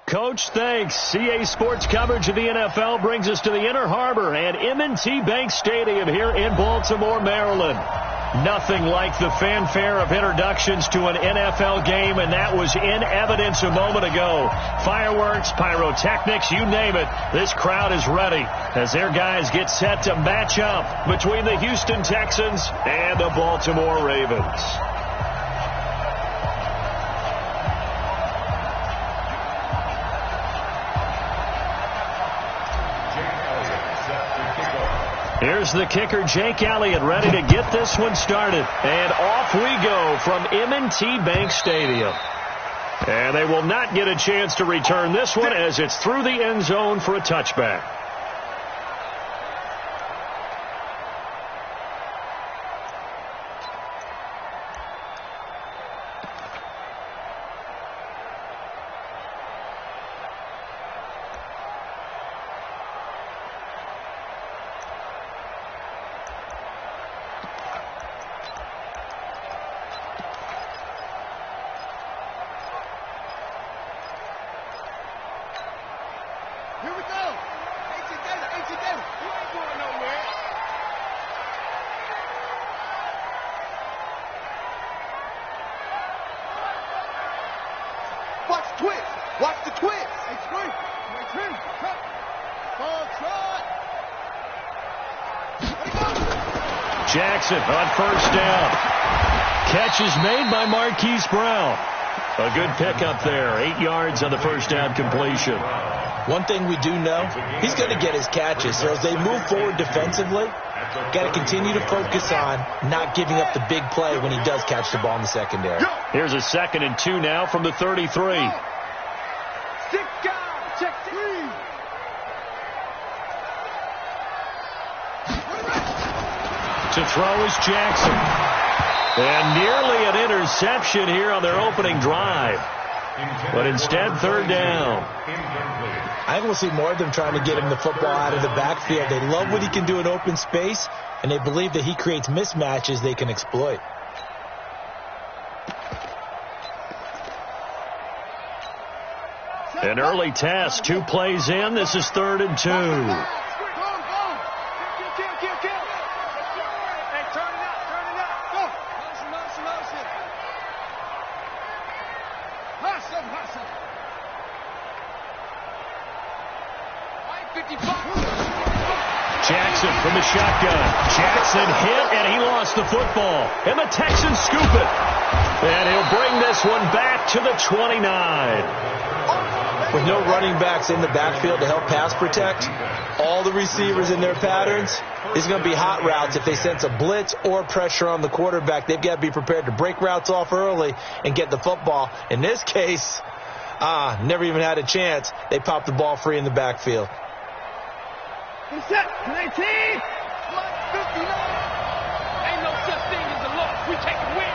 Coach, thanks. CA Sports coverage of the NFL brings us to the Inner Harbor at M&T Bank Stadium here in Baltimore, Maryland. Nothing like the fanfare of introductions to an NFL game, and that was in evidence a moment ago. Fireworks, pyrotechnics, you name it. This crowd is ready as their guys get set to match up between the Houston Texans and the Baltimore Ravens. Here's the kicker, Jake Elliott, ready to get this one started. And off we go from M&T Bank Stadium. And they will not get a chance to return this one as it's through the end zone for a touchback. Here we go. AT Data. You ain't going nowhere. Watch the twist. Watch the twist. Hey, Jackson on first down. Catch is made by Marquise Brown. A good pickup there. 8 yards on the first down completion. One thing we do know, he's going to get his catches. So as they move forward defensively, got to continue to focus on not giving up the big play when he does catch the ball in the secondary. Here's a 2nd and 2 now from the 33. 6 guys. Check 3. To throw is Jackson. And nearly an interception here on their opening drive. But instead, 3rd down. I think we'll see more of them trying to get him the football out of the backfield. They love what he can do in open space, and they believe that he creates mismatches they can exploit. An early test, 2 plays in. This is 3rd and 2. Jackson from the shotgun. Jackson hit, and he lost the football. And the Texans scoop it. And he'll bring this one back to the 29. With no running backs in the backfield to help pass protect, all the receivers in their patterns, it's going to be hot routes. If they sense a blitz or pressure on the quarterback, they've got to be prepared to break routes off early and get the football. In this case, never even had a chance. They popped the ball free in the backfield. He's set. 19. 59. Ain't no such thing as a loss. We take a win.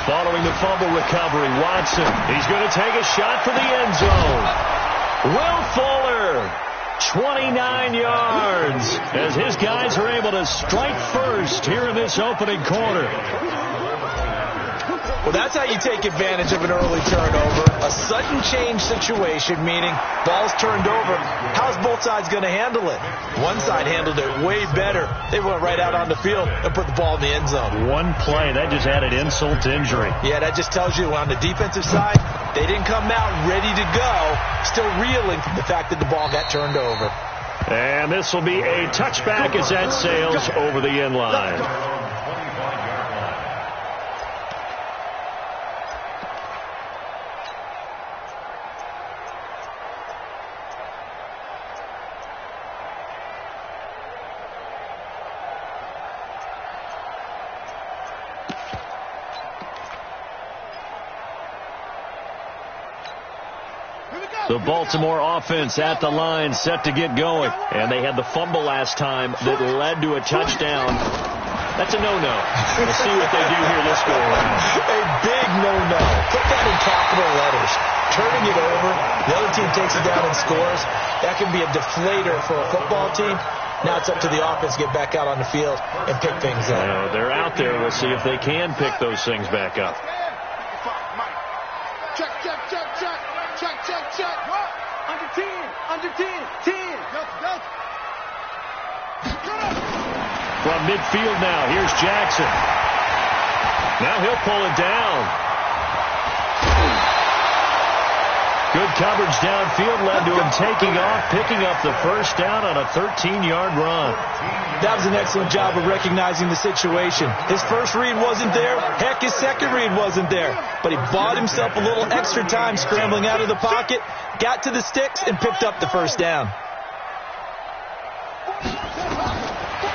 Following the fumble recovery, Watson. He's going to take a shot for the end zone. Will Fuller, 29 yards, as his guys are able to strike first here in this opening quarter. Well, that's how you take advantage of an early turnover. A sudden change situation, meaning ball's turned over. How's both sides going to handle it? One side handled it way better. They went right out on the field and put the ball in the end zone. One play, that just added insult to injury. Yeah, that just tells you on the defensive side, they didn't come out ready to go, still reeling from the fact that the ball got turned over. And this will be a touchback as that sails over the end line. The Baltimore offense at the line, set to get going. And they had the fumble last time that led to a touchdown. That's a no-no. We'll see what they do here this go around. A big no-no. Put that in capital letters. Turning it over, the other team takes it down and scores. That can be a deflator for a football team. Now it's up to the offense to get back out on the field and pick things up. They're out there. We'll see if they can pick those things back up. Check. Under 10. 10. Go. From midfield now, here's Jackson. Now he'll pull it down. Good coverage downfield led to him taking off, picking up the first down on a 13-yard run. That was an excellent job of recognizing the situation. His first read wasn't there. Heck, his second read wasn't there. But he bought himself a little extra time scrambling out of the pocket, got to the sticks, and picked up the first down.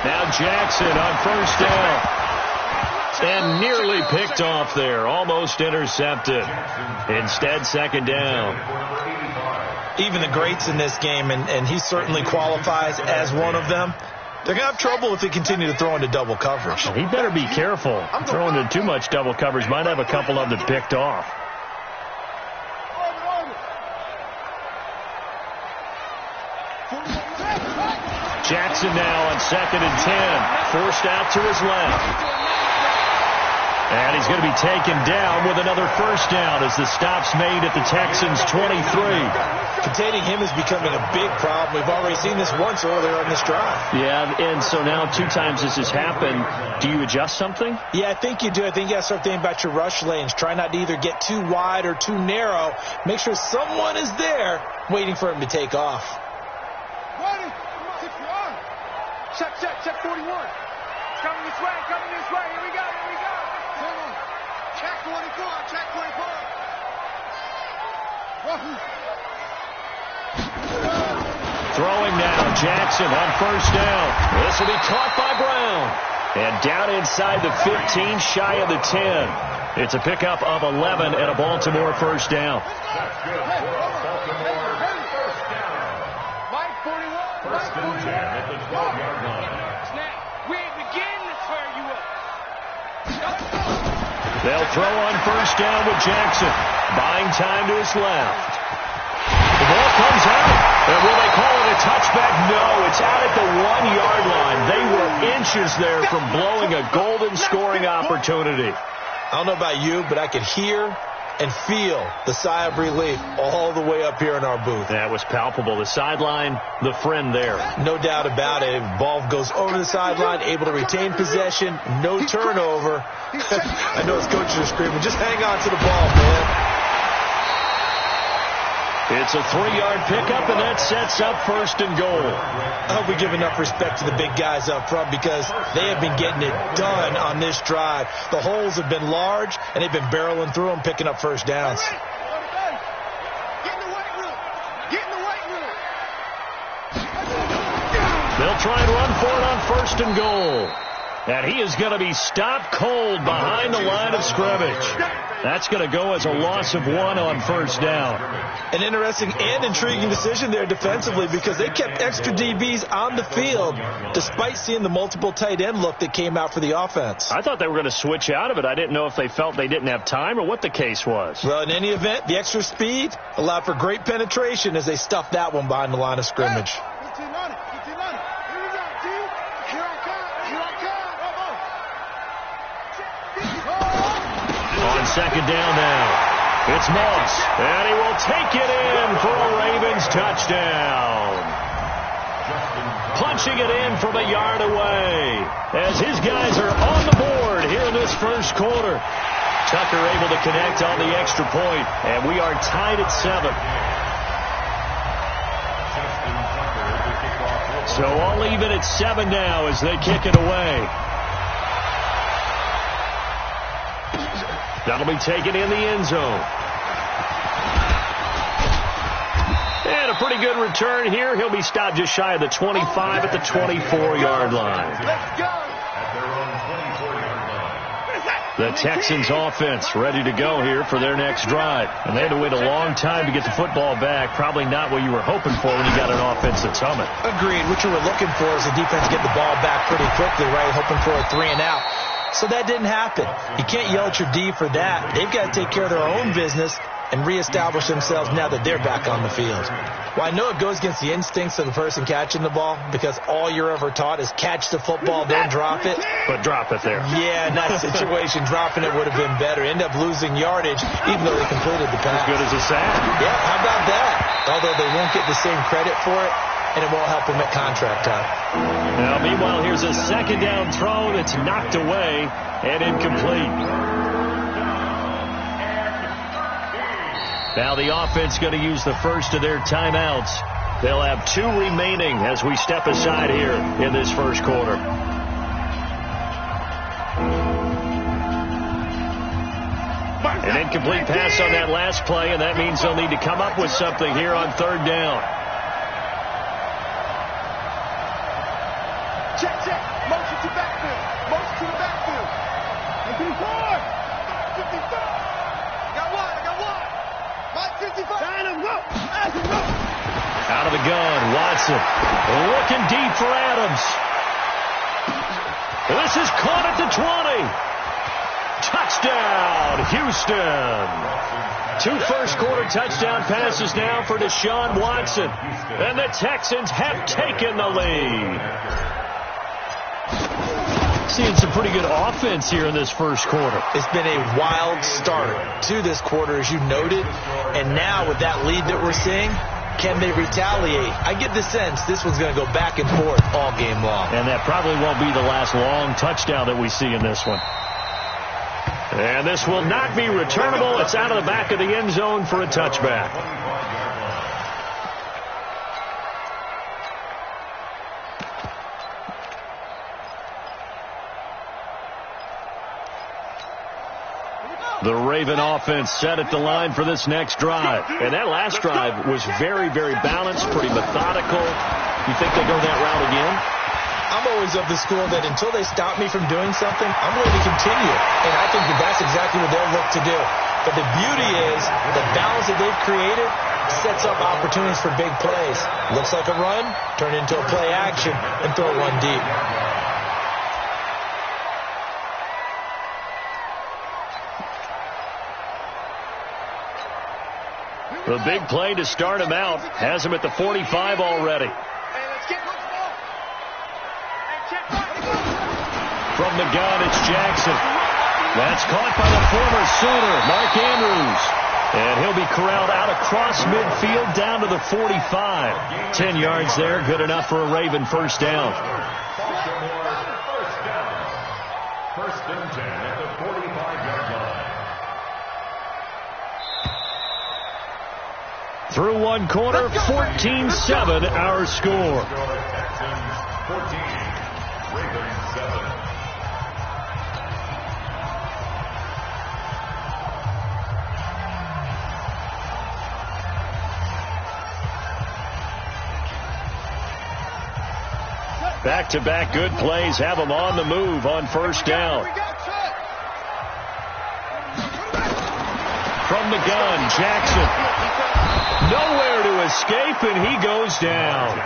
Now Jackson on first down. And nearly picked off there. Almost intercepted. Instead, second down. Even the greats in this game, and he certainly qualifies as one of them, they're going to have trouble if they continue to throw into double coverage. He better be careful. Throwing into too much double coverage might have a couple of them picked off. Jackson now on 2nd and 10. Forced out to his left. And he's going to be taken down with another first down as the stop's made at the Texans' 23. Containing him is becoming a big problem. We've already seen this once earlier on this drive. Yeah, and so now 2 times this has happened. Do you adjust something? Yeah, I think you do. I think you got to start thinking about your rush lanes. Try not to either get too wide or too narrow. Make sure someone is there waiting for him to take off. Check 41. It's coming this way. Here we go. Check 24. Throwing now, Jackson on first down. This will be caught by Brown. And down inside the 15, shy of the 10. It's a pickup of 11 and a Baltimore first down. Mike 41. Snap. We ain't beginning to tear you up. They'll throw on first down with Jackson. Buying time to his left. The ball comes out. And will they call it a touchback? No, it's out at the 1-yard line. They were inches there from blowing a golden scoring opportunity. I don't know about you, but I could hear and feel the sigh of relief all the way up here in our booth. That was palpable. The sideline, the friend there. No doubt about it. Ball goes over the sideline, able to retain possession, no turnover. I know his coaches are screaming, just hang on to the ball, man. It's a 3-yard pickup, and that sets up first and goal. I hope we give enough respect to the big guys up front because they have been getting it done on this drive. The holes have been large, and they've been barreling through them, picking up first downs. They'll try and run for it on first and goal. And he is going to be stopped cold behind the line of scrimmage. That's going to go as a loss of 1 on first down. An interesting and intriguing decision there defensively because they kept extra DBs on the field despite seeing the multiple tight end look that came out for the offense. I thought they were going to switch out of it. I didn't know if they felt they didn't have time or what the case was. Well, in any event, the extra speed allowed for great penetration as they stuffed that one behind the line of scrimmage. On second down now, it's Moss, and he will take it in for a Ravens touchdown. Punching it in from a yard away as his guys are on the board here in this first quarter. Tucker able to connect on the extra point, and we are tied at 7. So all even at 7 now as they kick it away. That'll be taken in the end zone. And a pretty good return here. He'll be stopped just shy of the 25 at the 24-yard line. Let's go. The Texans offense ready to go here for their next drive. And they had to wait a long time to get the football back. Probably not what you were hoping for when you got an offense that's humming. Agreed. What you were looking for is the defense get the ball back pretty quickly, right? Hoping for a 3 and out. So that didn't happen. You can't yell at your D for that. They've got to take care of their own business and reestablish themselves now that they're back on the field. Well, I know it goes against the instincts of the person catching the ball because all you're ever taught is catch the football, then drop it. But drop it there. Yeah, in that situation, dropping it would have been better. End up losing yardage, even though they completed the pass. As good as a sack. Yeah, how about that? Although they won't get the same credit for it, and it won't help them at contract time. Now, meanwhile, here's a second down throw that's knocked away and incomplete. Now the offense going to use the first of their timeouts. They'll have 2 remaining as we step aside here in this first quarter. An incomplete pass on that last play, and that means they'll need to come up with something here on third down. Check, check. Motion to backfield. Motion to the backfield. 54. 54. I got one. Mike 55. Sign him, go. Out of the gun, Watson looking deep for Adams. This is caught at the 20. Touchdown, Houston. 2 first-quarter touchdown passes now for Deshaun Watson. And the Texans have taken the lead. Seeing some pretty good offense here in this first quarter. It's been a wild start to this quarter, as you noted. And now with that lead that we're seeing, can they retaliate? I get the sense this one's going to go back and forth all game long. And that probably won't be the last long touchdown that we see in this one. And this will not be returnable. It's out of the back of the end zone for a touchback. The Raven offense set at the line for this next drive. And that last drive was very, very balanced, pretty methodical. You think they go that route again? I'm always of the school that until they stop me from doing something, I'm going to continue. And I think that that's exactly what they'll look to do. But the beauty is the balance that they've created sets up opportunities for big plays. Looks like a run, turn into a play action, and throw one deep. The big play to start him out has him at the 45 already. From the gun, it's Jackson. That's caught by the former Sooner, Mark Andrews. And he'll be corralled out across midfield down to the 45. 10 yards there, good enough for a Raven first down. First and 10 at the 45-yard line. Through one quarter, 14-7 our score. Texans 14, Ravens 7. Back-to-back good plays have them on the move on first down. From the gun, Jackson. Nowhere to escape, and he goes down.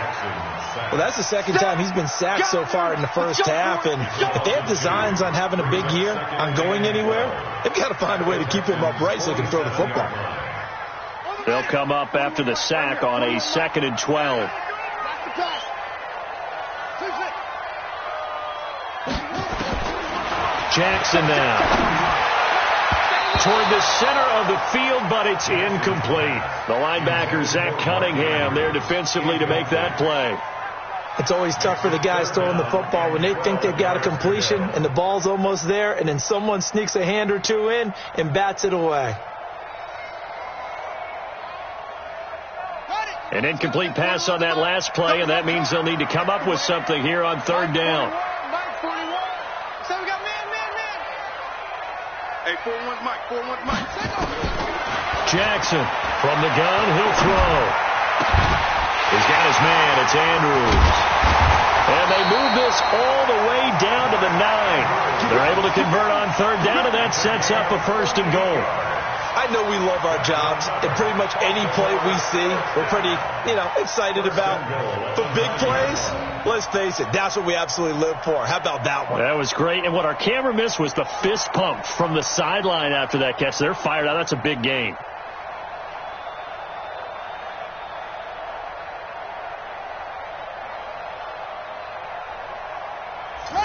Well, that's the second time he's been sacked so far in the first half, and if they have designs on having a big year, on going anywhere, they've got to find a way to keep him upright so he can throw the football. They'll come up after the sack on a 2nd and 12. Jackson now. Toward the center of the field, but it's incomplete. The linebacker, Zach Cunningham, there defensively to make that play. It's always tough for the guys throwing the football when they think they've got a completion and the ball's almost there, and then someone sneaks a hand or two in and bats it away. An incomplete pass on that last play, and that means they'll need to come up with something here on third down. Hey, 4-1 Mike, 4-1 Mike. Jackson from the gun, he'll throw. He's got his man, it's Andrews. And they move this all the way down to the 9. They're able to convert on third down, and that sets up a first and goal. I know we love our jobs, and pretty much any play we see, we're pretty, excited about. But big plays, let's face it, that's what we absolutely live for. How about that one? That was great. And what our camera missed was the fist pump from the sideline after that catch. They're fired out. That's a big game.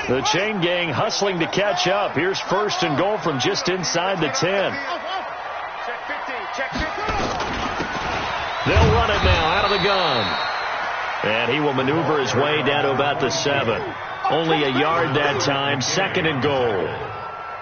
The chain gang hustling to catch up. Here's 1st and goal from just inside the 10. Check 50. Check 50. They'll run it now out of the gun. And he will maneuver his way down to about the 7. Only a yard that time. 2nd and goal.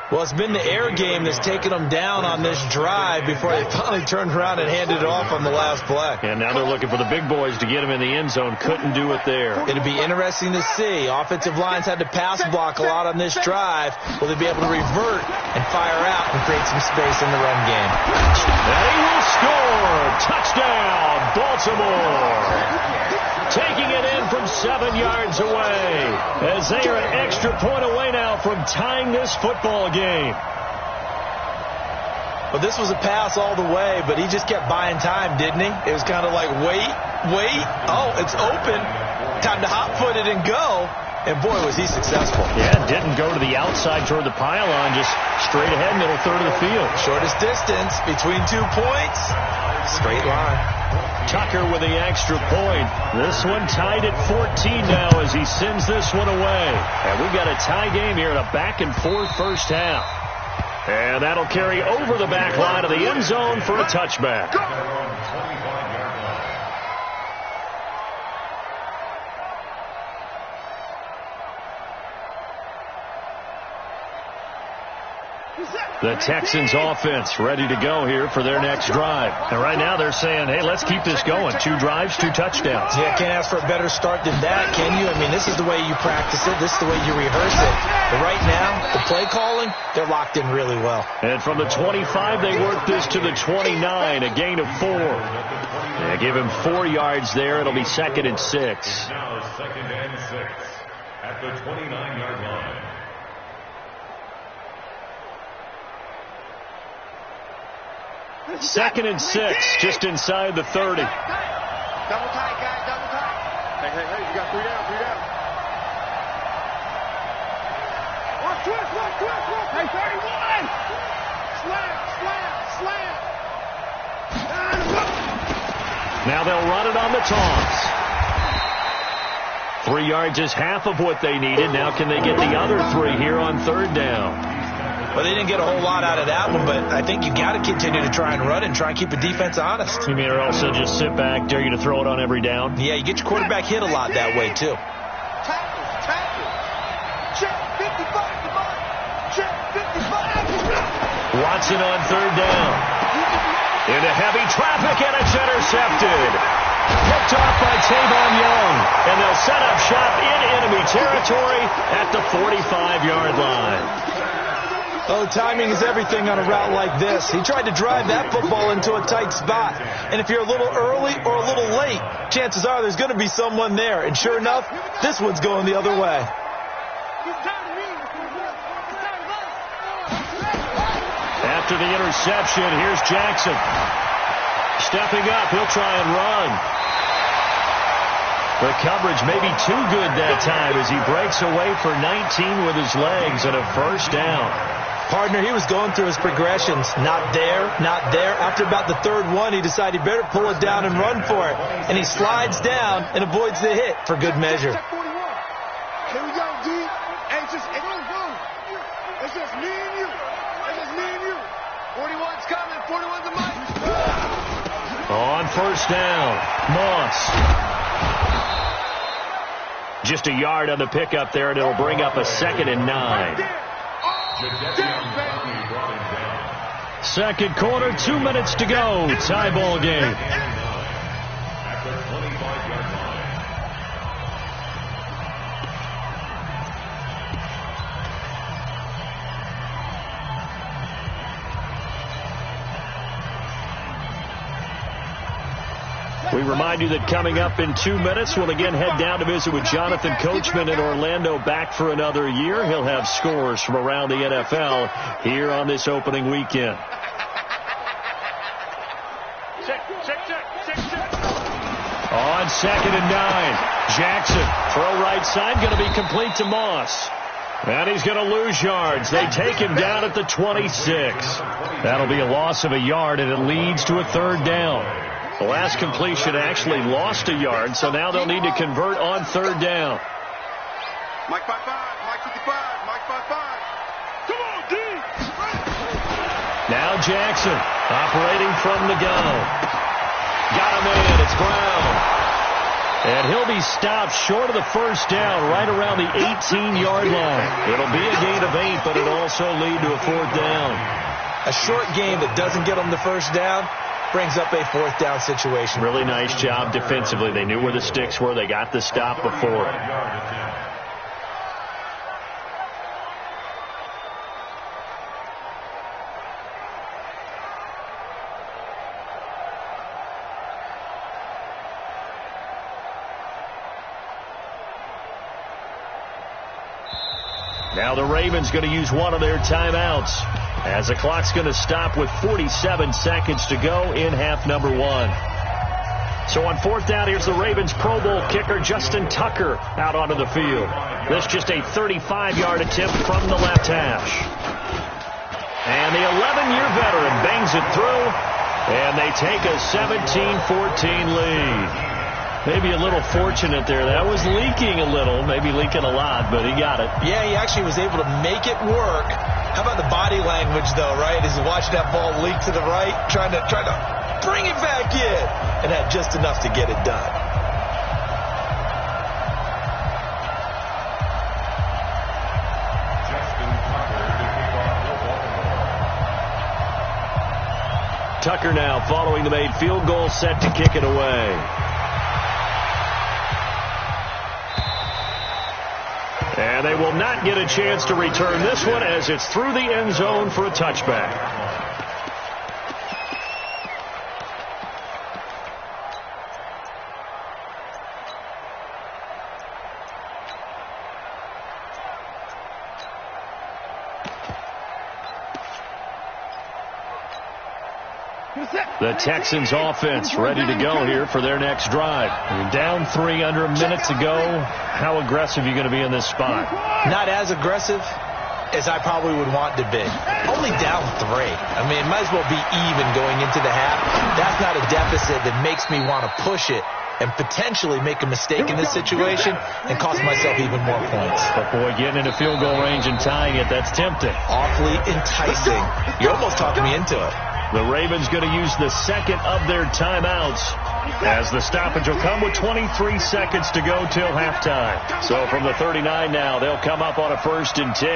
Well, it's been the air game that's taken them down on this drive before they finally turned around and handed it off on the last play. And now they're looking for the big boys to get him in the end zone. Couldn't do it there. It'll be interesting to see. Offensive lines had to pass block a lot on this drive. Will they be able to revert and fire out and create some space in the run game? And he will score. Touchdown, Baltimore. Taking it in from 7 yards away as they are an extra point away now from tying this football game. Well, this was a pass all the way, but he just kept buying time, didn't he? It was kind of like, wait. Oh, it's open. Time to hot-foot it and go. And, boy, was he successful. Yeah, didn't go to the outside toward the pylon, just straight ahead, middle third of the field. Shortest distance between 2 points. Straight line. Tucker with the extra point. This one tied at 14 now as he sends this one away. And we've got a tie game here in a back-and-forth first half. And that'll carry over the back line of the end zone for a touchback. The Texans offense ready to go here for their next drive. And right now they're saying, hey, let's keep this going. 2 drives, 2 touchdowns. Yeah, can't ask for a better start than that, can you? I mean, this is the way you practice it. This is the way you rehearse it. But right now, the play calling, they're locked in really well. And from the 25, they work this to the 29, a gain of 4. They give him 4 yards there. It'll be 2nd and 6. Now 2nd and 6 at the 29-yard line. Second and 6, just inside the 30. Double tight, guys, double tight. Hey, you got 3 down, 3 down. Watch twist. Hey, 31. Slam. Now they'll run it on the toss. 3 yards is half of what they needed. Now can they get the other 3 here on 3rd down? Well, they didn't get a whole lot out of that one, but I think you got to continue to try and run and try and keep the defense honest. You mean, or also just sit back, dare you to throw it on every down? Yeah, you get your quarterback hit a lot that way, too. Tackle. Check 55. Check 55. Watson on 3rd down. Into heavy traffic, and it's intercepted. Picked off by Tavon Young. And they'll set up shop in enemy territory at the 45-yard line. Oh, timing is everything on a route like this. He tried to drive that football into a tight spot. And if you're a little early or a little late, chances are there's going to be someone there. And sure enough, this one's going the other way. After the interception, here's Jackson. Stepping up, he'll try and run. The coverage may be too good that time as he breaks away for 19 with his legs and a 1st down. Partner, he was going through his progressions. Not there. After about the 3rd one, he decided he better pull it down and run for it. And he slides down and avoids the hit for good measure. Check 41. Here we go, D. Hey, it's just me and you. 41's coming. 41's a mic. On 1st down, Moss. Just a yard on the pickup there, and it'll bring up a 2nd and 9. Second quarter, 2 minutes to go. Tie ball game. At the 25-yard line. We remind you that coming up in 2 minutes, we'll again head down to visit with Jonathan Coachman in Orlando, back for another year. He'll have scores from around the NFL here on this opening weekend. On 2nd and 9, Jackson, throw right side, going to be complete to Moss. And he's going to lose yards. They take him down at the 26. That'll be a loss of a yard, and it leads to a 3rd down. The last completion actually lost a yard, so now they'll need to convert on 3rd down. Mike 55, Mike 55. Watson operating from the gun. Got him in. It's Brown. And he'll be stopped short of the first down right around the 18-yard line. It'll be a gain of 8, but it'll also lead to a 4th down. A short game that doesn't get them the first down brings up a 4th down situation. Really nice job defensively. They knew where the sticks were. They got the stop before. Now the Ravens going to use one of their timeouts as the clock's going to stop with 47 seconds to go in half number 1. So on 4th down, here's the Ravens Pro Bowl kicker Justin Tucker out onto the field. This just a 35-yard attempt from the left hash. And the 11-year veteran bangs it through, and they take a 17-14 lead. Maybe a little fortunate there. That was leaking a little, maybe leaking a lot, but he got it. Yeah, he actually was able to make it work. How about the body language, though, right? As he watched that ball leak to the right, trying to bring it back in, and had just enough to get it done. Tucker now following the made field goal, set to kick it away. And they will not get a chance to return this one as it's through the end zone for a touchback. The Texans offense ready to go here for their next drive. You're down 3 under a minute to go. How aggressive are you going to be in this spot? Not as aggressive as I probably would want to be. Only down 3. I mean, it might as well be even going into the half. That's not a deficit that makes me want to push it and potentially make a mistake in this situation and cost myself even more points. But, boy, getting into field goal range and tying it, that's tempting. Awfully enticing. You almost talked me into it. The Ravens going to use the second of their timeouts as the stoppage will come with 23 seconds to go till halftime. So from the 39 now, they'll come up on a 1st and 10.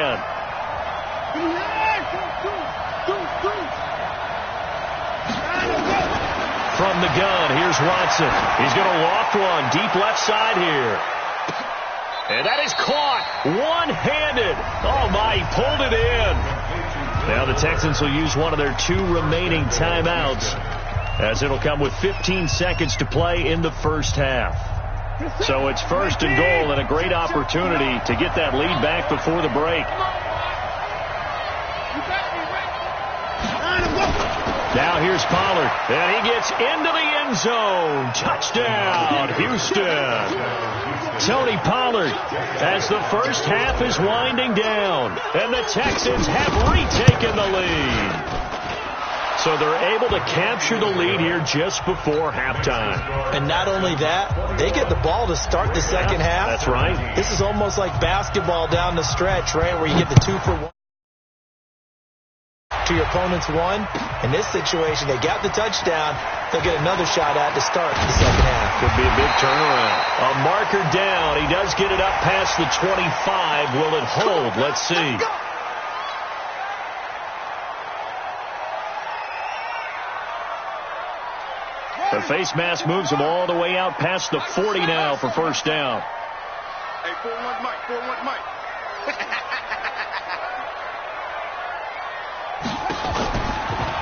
From the gun, here's Watson. He's going to loft one deep left side here. And that is caught one-handed. Oh, my, he pulled it in. Now the Texans will use one of their 2 remaining timeouts as it'll come with 15 seconds to play in the first half. So it's 1st and goal and a great opportunity to get that lead back before the break. Now here's Pollard, and he gets into the end zone. Touchdown, Houston. Tony Pollard as the first half is winding down, and the Texans have retaken the lead. So they're able to capture the lead here just before halftime. And not only that, they get the ball to start the second half. That's right. This is almost like basketball down the stretch, right, where you get the 2-for-1 to your opponent's 1. In this situation, they got the touchdown. They'll get another shot at to start the second half. Could be a big turnaround. A marker down. He does get it up past the 25. Will it hold? Let's see. The face mask moves him all the way out past the 40 now for first down. Hey, 4-1 Mike, 4-1 Mike.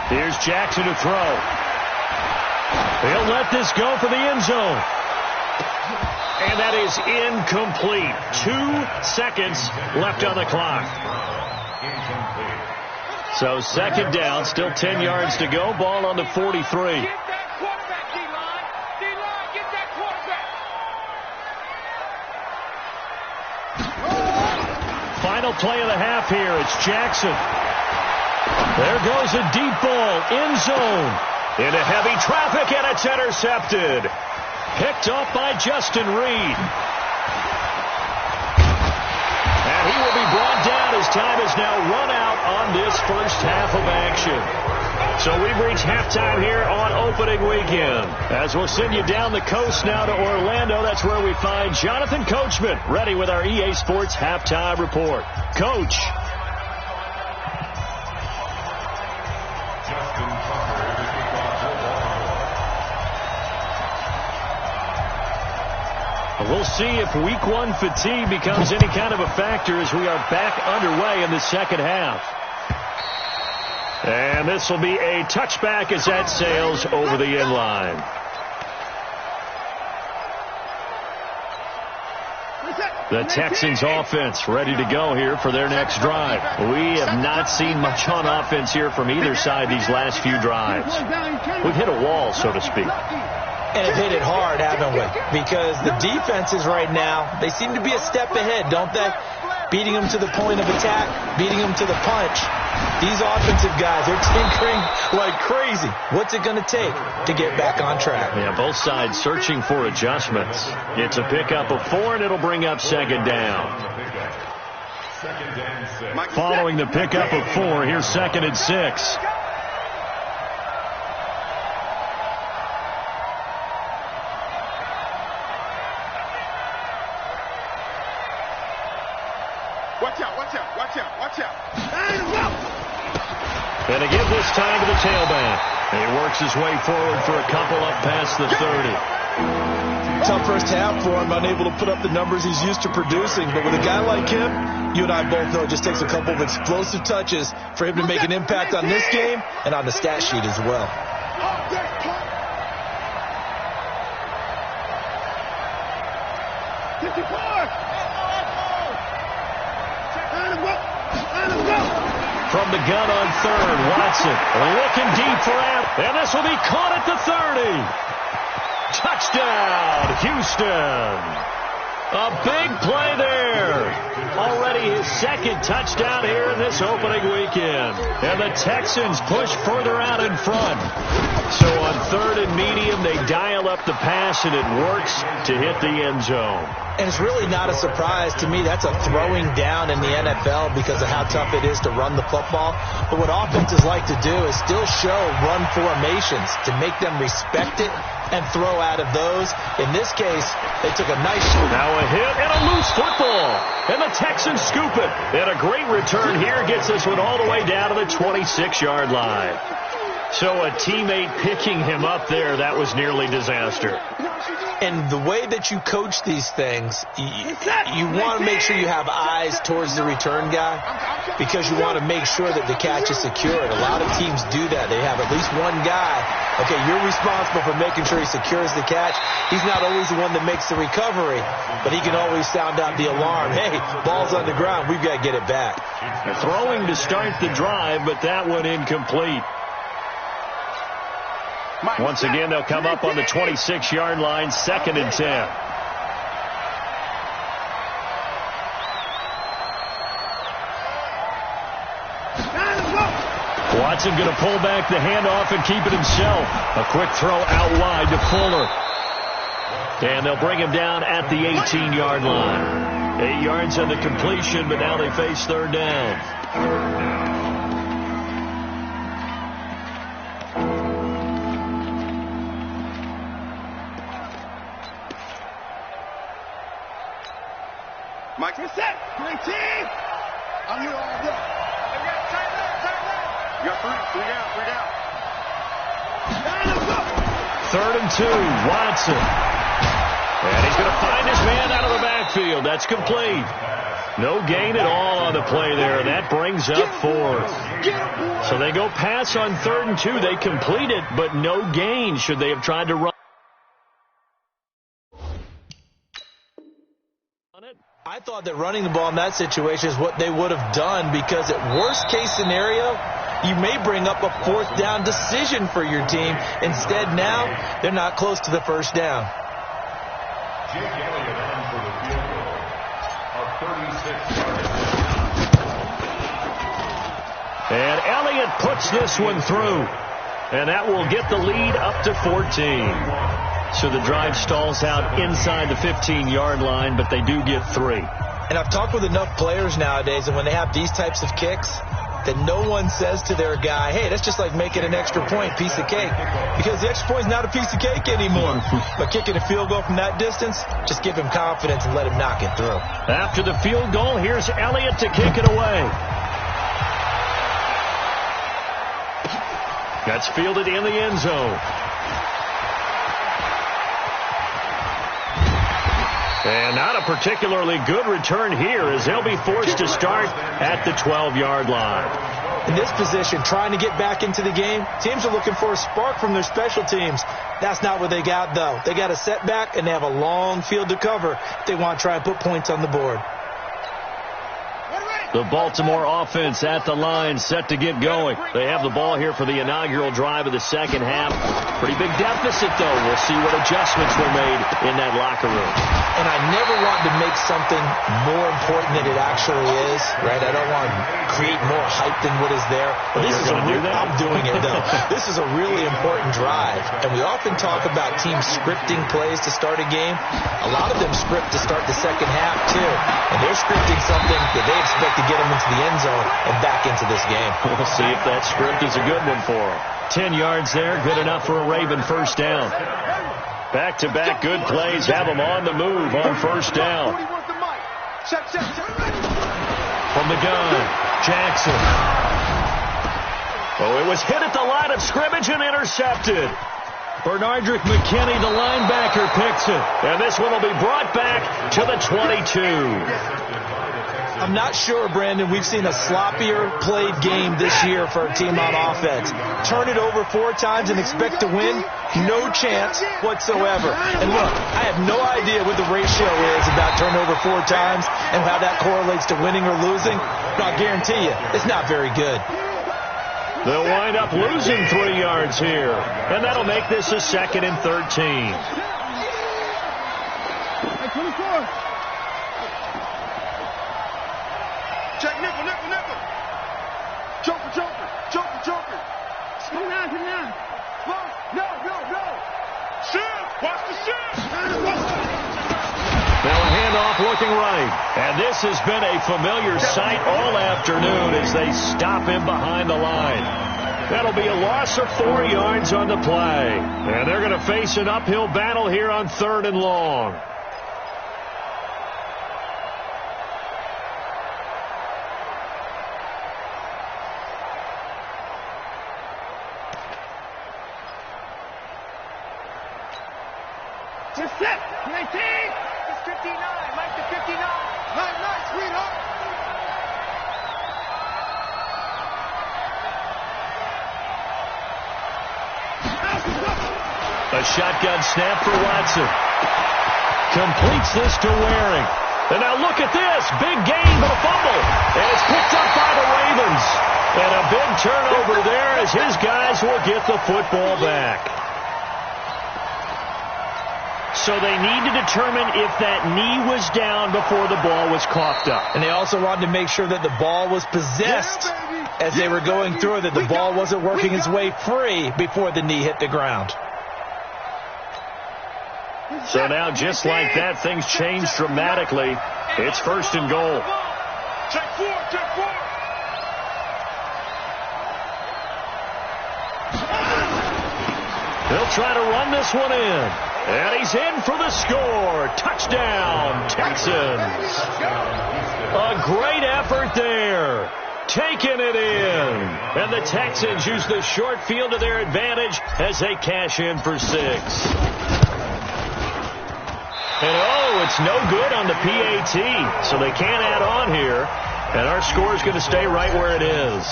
Here's Jackson to throw. He'll let this go for the end zone. And that is incomplete. 2 seconds left on the clock. So second down, still 10 yards to go. Ball on the 43. Final play of the half here. It's Jackson. There goes a deep ball. End zone. Into heavy traffic, and it's intercepted. Picked off by Justin Reed. And he will be brought down as time is now run out on this first half of action. So we've reached halftime here on opening weekend. As we'll send you down the coast now to Orlando, that's where we find Jonathan Coachman, ready with our EA Sports halftime report. Coach. We'll see if week one fatigue becomes any kind of a factor as we are back underway in the second half. And this will be a touchback as that sails over the end line. The Texans offense ready to go here for their next drive. We have not seen much on offense here from either side these last few drives. We've hit a wall, so to speak. And have hit it hard, haven't we? Because the defenses right now, they seem to be a step ahead, don't they? Beating them to the point of attack, beating them to the punch. These offensive guys, they're tinkering like crazy. What's it going to take to get back on track? Yeah, both sides searching for adjustments. It's a pickup of 4, and it'll bring up second down. Following the pickup of 4, here's 2nd and 6. And again this time to the tailback. And he works his way forward for a couple up past the 30. Tough first half for him, unable to put up the numbers he's used to producing. But with a guy like him, you and I both know it just takes a couple of explosive touches for him to make an impact on this game and on the stat sheet as well. From the gun on 3rd, Watson looking deep for Allen. And this will be caught at the 30. Touchdown, Houston. A big play there. Already his 2nd touchdown here in this opening weekend. And the Texans push further out in front. So on 3rd and medium, they dial up the pass, and it works to hit the end zone. And it's really not a surprise to me. That's a throwing down in the NFL because of how tough it is to run the football. But what offenses like to do is still show run formations to make them respect it and throw out of those. In this case, they took a nice shot. Now a hit and a loose football. And the Texans scoop it. And a great return here gets this one all the way down to the 26-yard line. So a teammate picking him up there, that was nearly disaster. And the way that you coach these things, you want to make sure you have eyes towards the return guy because you want to make sure that the catch is secured. A lot of teams do that. They have at least one guy. Okay, you're responsible for making sure he secures the catch. He's not always the one that makes the recovery, but he can always sound out the alarm. Hey, ball's on the ground. We've got to get it back. Throwing to start the drive, but that one incomplete. Once again, they'll come up on the 26-yard line, 2nd and 10. Watson going to pull back the handoff and keep it himself. A quick throw out wide to Fuller. And they'll bring him down at the 18-yard line. 8 yards on the completion, but now they face 3rd down. Mike, you're set. 19. I'm here all day. You got 3 down. 3rd and 2, Watson. And he's going to find his man out of the backfield. That's complete. No gain at all on the play there. That brings up 4th. So they go pass on 3rd and 2. They complete it, but no gain should they have tried to run. I thought that running the ball in that situation is what they would have done because at worst case scenario, you may bring up a 4th down decision for your team. Instead, now, they're not close to the 1st down. Jake Elliott on for the field goal of 36 yards. And Elliott puts this one through. And that will get the lead up to 14. So the drive stalls out inside the 15-yard line, but they do get 3. And I've talked with enough players nowadays, and when they have these types of kicks, that no one says to their guy, hey, that's just like making an extra point, piece of cake. Because the extra point is not a piece of cake anymore. But kicking a field goal from that distance, just give him confidence and let him knock it through. After the field goal, here's Elliott to kick it away. That's fielded in the end zone. And not a particularly good return here as they'll be forced to start at the 12-yard line. In this position, trying to get back into the game, teams are looking for a spark from their special teams. That's not what they got, though. They got a setback, and they have a long field to cover if they want to try and put points on the board. The Baltimore offense at the line, set to get going. They have the ball here for the inaugural drive of the second half. Pretty big deficit, though. We'll see what adjustments were made in that locker room. And I never want to make something more important than it actually is, right? I don't want to create more hype than what is there. But I'm doing it, though. This is a really important drive. And we often talk about teams scripting plays to start a game. A lot of them script to start the second half, too. And they're scripting something that they expect to get them into the end zone and back into this game. We'll see if that script is a good one for them. 10 yards there, good enough for a Raven first down. Back-to-back good plays have them on the move on first down. From the gun, Jackson. Oh, it was hit at the line of scrimmage and intercepted. Bernardrick McKinney, the linebacker, picks it. And this one will be brought back to the 22. I'm not sure, Brandon, we've seen a sloppier played game this year for a team on offense. Turn it over 4 times and expect to win? No chance whatsoever. And look, I have no idea what the ratio is about turnover 4 times and how that correlates to winning or losing. But I'll guarantee you, it's not very good. They'll wind up losing 3 yards here. And that'll make this a 2nd and 13. Check nickel. Joker. Come down. No. Shift. Watch the shift. Now a handoff looking right. And this has been a familiar sight all afternoon as they stop him behind the line. That'll be a loss of 4 yards on the play. And they're going to face an uphill battle here on 3rd and long. Just set. 19. It's 59. Mike to 59. Nice, sweetheart. A shotgun snap for Watson. Completes this to Waring. And now look at this. Big gain, but a fumble. And it's picked up by the Ravens. And a big turnover there as his guys will get the football back. So they need to determine if that knee was down before the ball was coughed up. And they also wanted to make sure that the ball was possessed as they were going through, that the ball wasn't working its way free before the knee hit the ground. So now, just like that, things change dramatically. It's 1st and goal. Check 4. They'll try to run this one in. And he's in for the score. Touchdown, Texans. A great effort there. Taking it in. And the Texans use the short field to their advantage as they cash in for 6. And it's no good on the PAT. So they can't add on here. And our score is going to stay right where it is.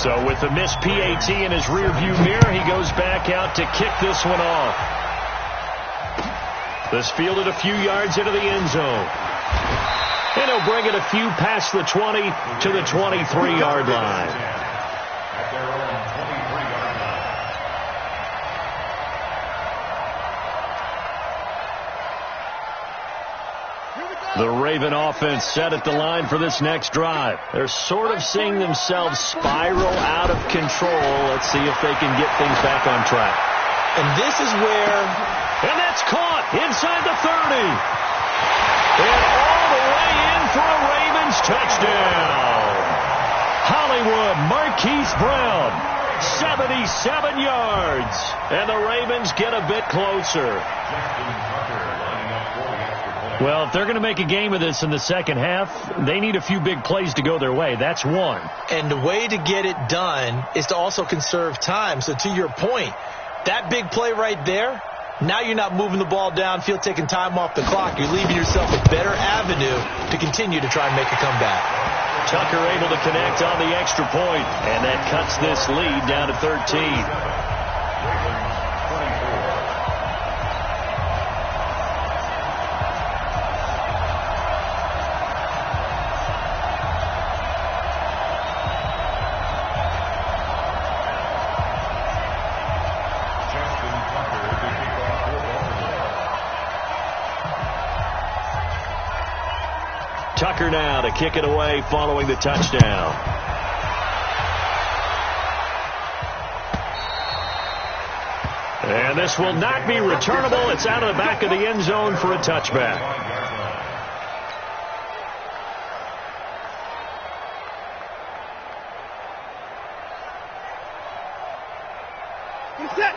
So with the missed PAT in his rearview mirror, he goes back out to kick this one off. This fielded a few yards into the end zone. And he'll bring it a few past the 20 to the 23-yard line. The Raven offense set at the line for this next drive. They're sort of seeing themselves spiral out of control. Let's see if they can get things back on track. And this is where... And that's caught inside the 30. And all the way in for a Ravens touchdown. Hollywood, Marquise Brown, 77 yards. And the Ravens get a bit closer. Well, if they're going to make a game of this in the second half, they need a few big plays to go their way. That's one. And the way to get it done is to also conserve time. So to your point, that big play right there, now you're not moving the ball downfield, taking time off the clock. You're leaving yourself a better avenue to continue to try and make a comeback. Tucker able to connect on the extra point, and that cuts this lead down to 13. Tucker now to kick it away following the touchdown. And this will not be returnable. It's out of the back of the end zone for a touchback.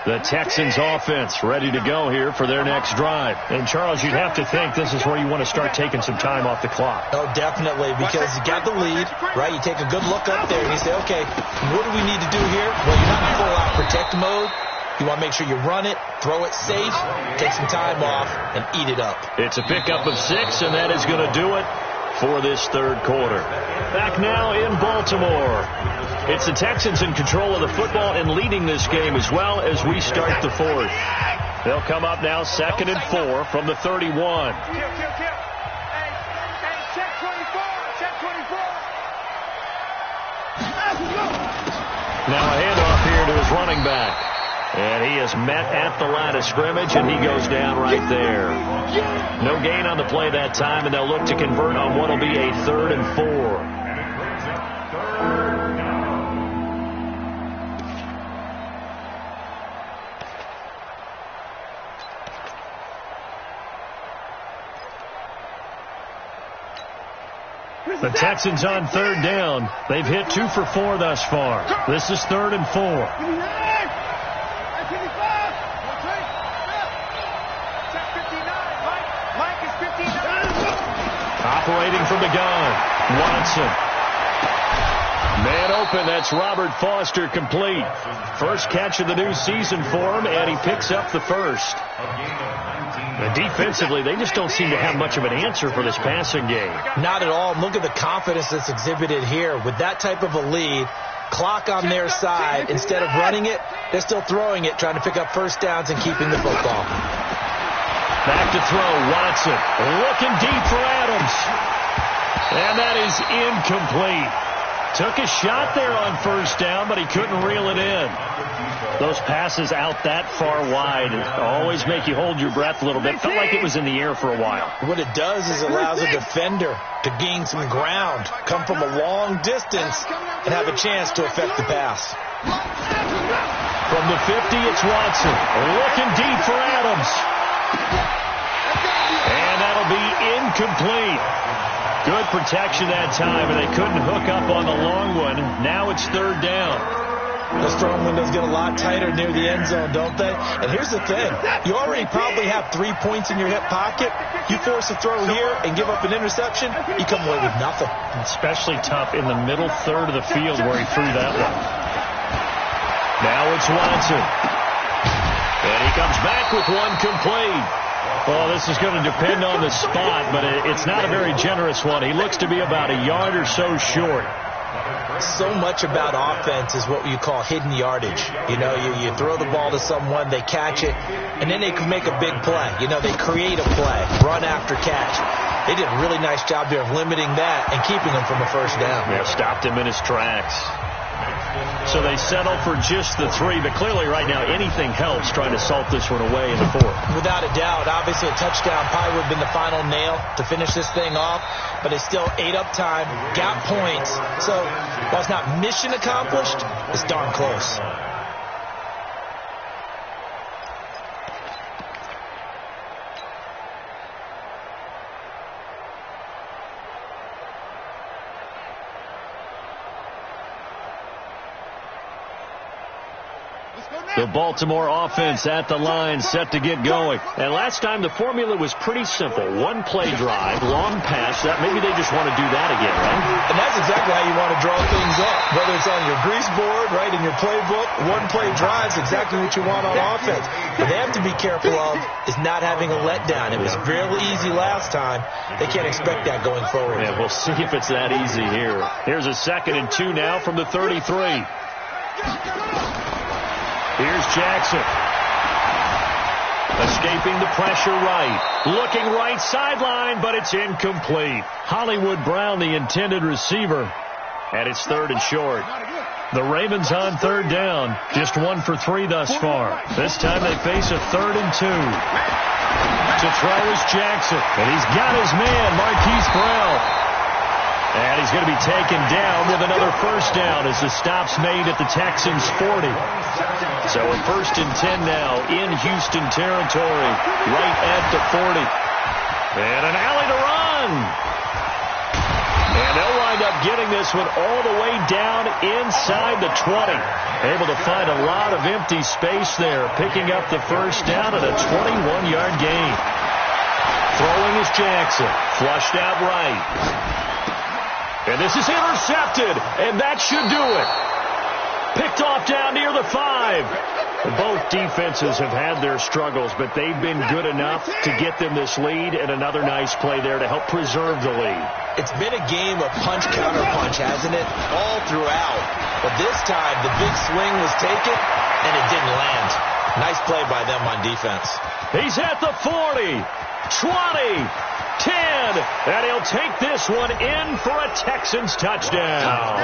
The Texans offense ready to go here for their next drive. And, Charles, you'd have to think this is where you want to start taking some time off the clock. Oh, definitely, because you got the lead, right? You take a good look up there and you say, okay, what do we need to do here? Well, you're not in full-out protect mode. You want to make sure you run it, throw it safe, take some time off, and eat it up. It's a pickup of 6, and that is going to do it for this third quarter. Back now in Baltimore. It's the Texans in control of the football and leading this game as well as we start the fourth. They'll come up now 2nd and 4 from the 31. Hey, check 24. Check 24. Now a handoff here to his running back. And he is met at the line of scrimmage, and he goes down right there. No gain on the play that time, and they'll look to convert on what will be a 3rd and 4. The Texans on 3rd down. They've hit 2 for 4 thus far. This is 3rd and 4. Operating from the gun, Watson. Man open, that's Robert Foster complete. First catch of the new season for him, and he picks up the first. And defensively, they just don't seem to have much of an answer for this passing game. Not at all. Look at the confidence that's exhibited here. With that type of a lead, clock on their side, instead of running it, they're still throwing it, trying to pick up first downs and keeping the football. Back to throw, Watson. Looking deep for Adams. And that is incomplete. Took a shot there on first down, but he couldn't reel it in. Those passes out that far wide always make you hold your breath a little bit. Felt like it was in the air for a while. What it does is it allows a defender to gain some ground, come from a long distance, and have a chance to affect the pass. From the 50, it's Watson. Looking deep for Adams. And that'll be incomplete. Good protection that time, and they couldn't hook up on the long one. Now it's 3rd down. Those throwing windows get a lot tighter near the end zone, don't they? And here's the thing. You already probably have 3 points in your hip pocket. You force a throw here and give up an interception, you come away with nothing. Especially tough in the middle third of the field where he threw that one. Now it's Watson. And he comes back with one complete. Well, this is going to depend on the spot, but it's not a very generous one. He looks to be about a yard or so short. So much about offense is what you call hidden yardage. You know, you throw the ball to someone, they catch it, and then they can make a big play. You know, they create a play, run after catch. They did a really nice job there of limiting that and keeping him from a first down. Yeah, stopped him in his tracks. So they settle for just the 3, but clearly right now anything helps trying to salt this one away in the 4th. Without a doubt, obviously a touchdown probably would have been the final nail to finish this thing off, but it's still ate up time, got points. So while it's not mission accomplished, it's darn close. The Baltimore offense at the line, set to get going. And last time the formula was pretty simple. One play drive, long pass. That maybe they just want to do that again, right? And that's exactly how you want to draw things up. Whether it's on your grease board, right, in your playbook, one play drive is exactly what you want on offense. What they have to be careful of is not having a letdown. It was fairly easy last time. They can't expect that going forward. Yeah, we'll see if it's that easy here. Here's a 2nd and 2 now from the 33. Here's Jackson. Escaping the pressure right. Looking right sideline, but it's incomplete. Hollywood Brown, the intended receiver. And it's 3rd and short. The Ravens on 3rd down. Just 1 for 3 thus far. This time they face a 3rd and 2. To throw is Jackson. And he's got his man, Marquise Burrell. And he's going to be taken down with another first down as the stop's made at the Texans' 40. So a 1st and 10 now in Houston territory, right at the 40. And an alley to run. And they'll wind up getting this one all the way down inside the 20. Able to find a lot of empty space there, picking up the first down at a 21-yard gain. Throwing is Jackson, flushed out right. And this is intercepted, and that should do it. Picked off down near the 5. Both defenses have had their struggles, but they've been good enough to get them this lead, and another nice play there to help preserve the lead. It's been a game of punch-counter-punch, hasn't it? All throughout. But this time, the big swing was taken, and it didn't land. Nice play by them on defense. He's at the 40, 20, 10, and he'll take this one in for a Texans touchdown.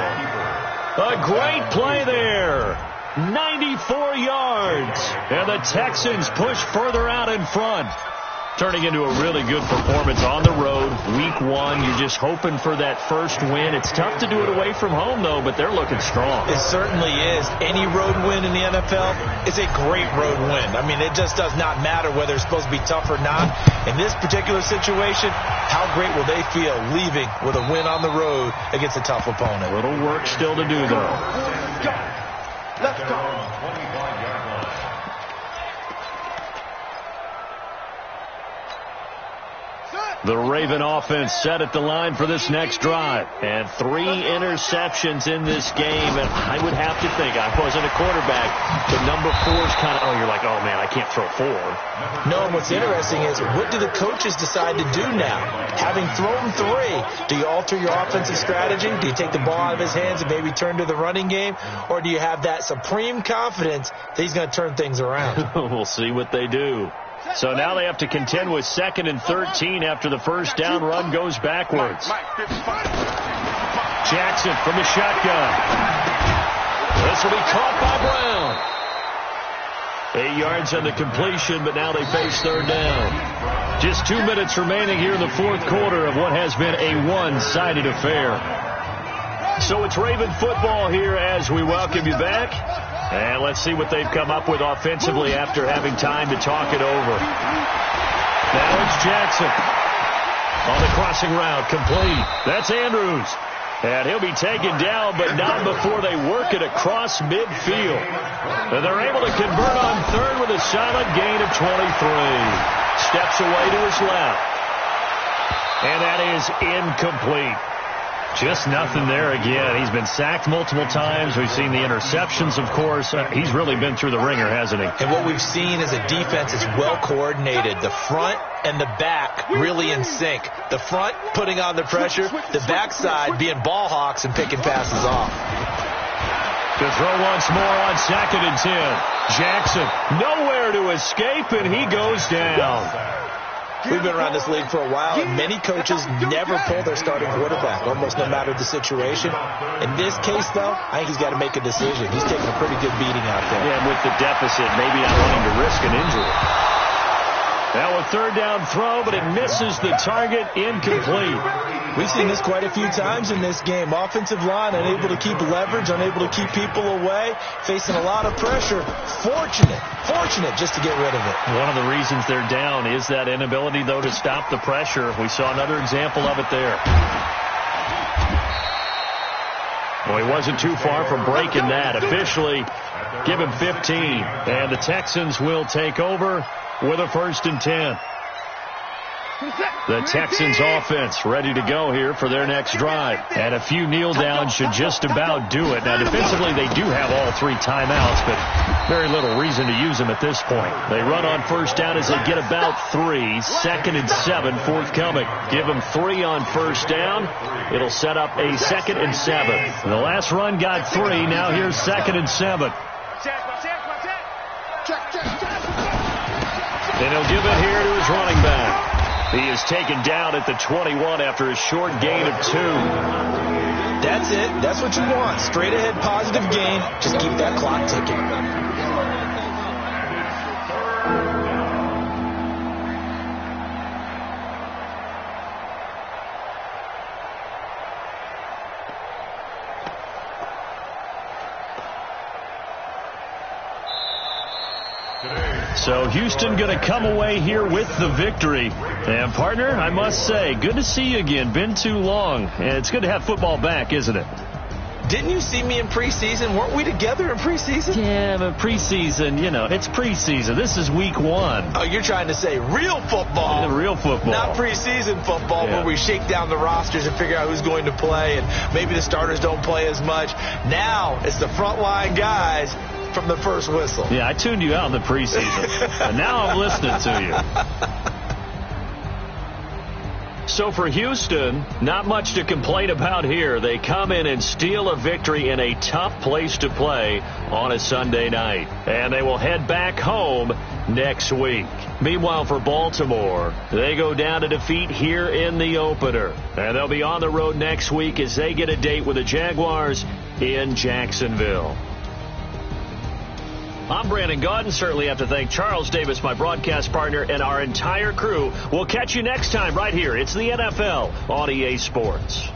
A great play there. 94 yards. And the Texans push further out in front. Turning into a really good performance on the road. Week 1, you're just hoping for that first win. It's tough to do it away from home, though, but they're looking strong. It certainly is. Any road win in the NFL is a great road win. I mean, it just does not matter whether it's supposed to be tough or not. In this particular situation, how great will they feel leaving with a win on the road against a tough opponent? A little work still to do, though. Let's go. The Raven offense set at the line for this next drive. And 3 interceptions in this game. And I would have to think, I wasn't a quarterback, but number 4 is kind of, you're like, oh, man, I can't throw 4. No, and what's interesting is, what do the coaches decide to do now? Having thrown 3, do you alter your offensive strategy? Do you take the ball out of his hands and maybe turn to the running game? Or do you have that supreme confidence that he's going to turn things around? We'll see what they do. So now they have to contend with 2nd and 13 after the first down run goes backwards. Jackson from the shotgun. This will be caught by Brown. 8 yards on the completion, but now they face 3rd down. Just 2 minutes remaining here in the 4th quarter of what has been a one-sided affair. So it's Raven football here as we welcome you back. And let's see what they've come up with offensively after having time to talk it over. Now it's Jackson. On the crossing route, complete. That's Andrews. And he'll be taken down, but not before they work it across midfield. And they're able to convert on 3rd with a solid gain of 23. Steps away to his left. And that is incomplete. Just nothing there again. He's been sacked multiple times. We've seen the interceptions, of course. He's really been through the ringer, hasn't he? And what we've seen is a defense is well coordinated. The front and the back really in sync. The front putting on the pressure, the backside being ball hawks and picking passes off. To throw once more on 2nd and 10. Jackson nowhere to escape, and he goes down. We've been around this league for a while, and many coaches never pull their starting quarterback, almost no matter the situation. In this case, though, I think he's got to make a decision. He's taking a pretty good beating out there. Yeah, and with the deficit, maybe not wanting to risk an injury. Now a 3rd down throw, but it misses the target, incomplete. We've seen this quite a few times in this game. Offensive line unable to keep leverage, unable to keep people away, facing a lot of pressure. Fortunate just to get rid of it. One of the reasons they're down is that inability, though, to stop the pressure. We saw another example of it there. Well, he wasn't too far from breaking that. Officially, give him 15. And the Texans will take over with a 1st and 10. The Texans offense ready to go here for their next drive. And a few kneel downs should just about do it. Now, defensively, they do have all 3 timeouts, but very little reason to use them at this point. They run on 1st down as they get about 3. 2nd and 7 forthcoming. Give them 3 on 1st down. It'll set up a 2nd and 7. The last run got 3. Now here's 2nd and 7. And he'll give it here to his running back. He is taken down at the 21 after a short gain of 2. That's it. That's what you want. Straight ahead positive gain. Just keep that clock ticking. So Houston going to come away here with the victory. And, partner, I must say, good to see you again. Been too long. And it's good to have football back, isn't it? Didn't you see me in preseason? Weren't we together in preseason? Yeah, but preseason, you know, it's preseason. This is week 1. Oh, you're trying to say real football. Real football. Not preseason football where we shake down the rosters and figure out who's going to play, and maybe the starters don't play as much. Now it's the frontline guys from the first whistle. Yeah, I tuned you out in the preseason. And now I'm listening to you. So for Houston, not much to complain about here. They come in and steal a victory in a tough place to play on a Sunday night. And they will head back home next week. Meanwhile, for Baltimore, they go down to defeat here in the opener. And they'll be on the road next week as they get a date with the Jaguars in Jacksonville. I'm Brandon Gaudin. Certainly have to thank Charles Davis, my broadcast partner, and our entire crew. We'll catch you next time right here. It's the NFL on EA Sports.